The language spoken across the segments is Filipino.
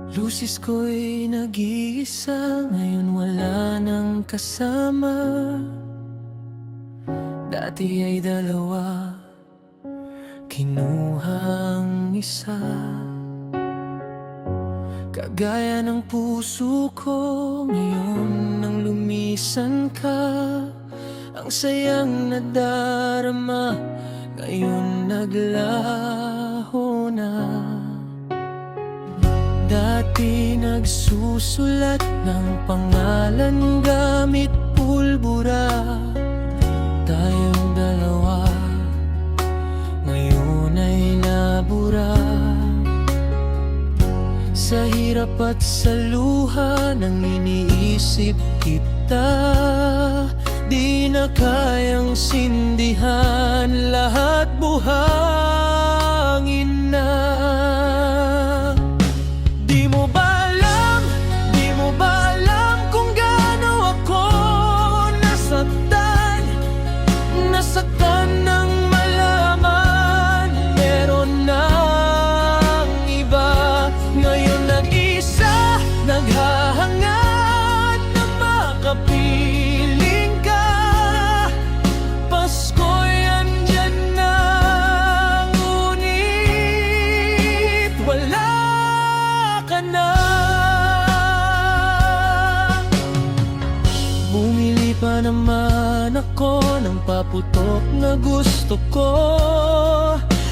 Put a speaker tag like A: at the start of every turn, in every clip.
A: Lusis ko'y nag-iisa, ngayon wala nang kasama. Dati ay dalawa, kinuhang isa. Kagaya ng puso ko, ngayon nang lumisan ka. Ang sayang nadarama, ngayon naglaho na. Dati nagsusulat ng pangalan gamit pulbura. Tayong dalawa, ngayon ay nabura. Sa hirap at sa luha nang iniisip kita, di na kayang sindihan, lahat buhangin na. Nasaktan ng malaman, meron ng iba. Ngayon nag-isa, naghahangad na makapiling ka. Pasko'y andyan na, ngunit wala ka na. Bumili pa naman ako ng paputok na gusto ko.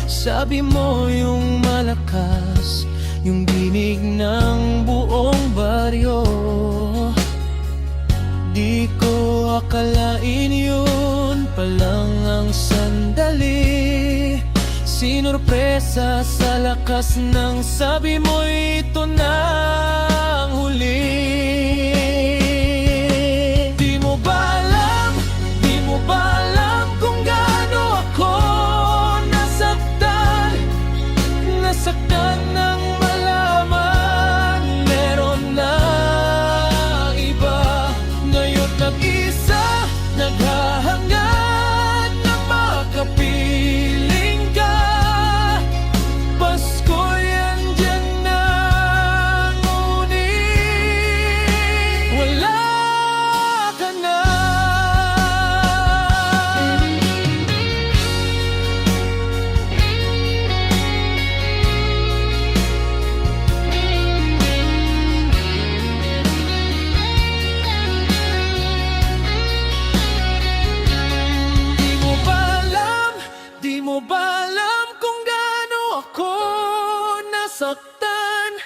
A: Sabi mo yung malakas, yung dinig ng buong baryo. Di ko akalain yun palang ang sandali. Sinurpresa sa lakas ng sabi mo, ito na ang huli. Nasaktan ng malaman, meron na iba. Ngayon nag-isa, naghahangad na makapiling ka. Pasko'y andyan na, ngunit wala ka na. Di mo ba alam kung gaano ako nasaktan?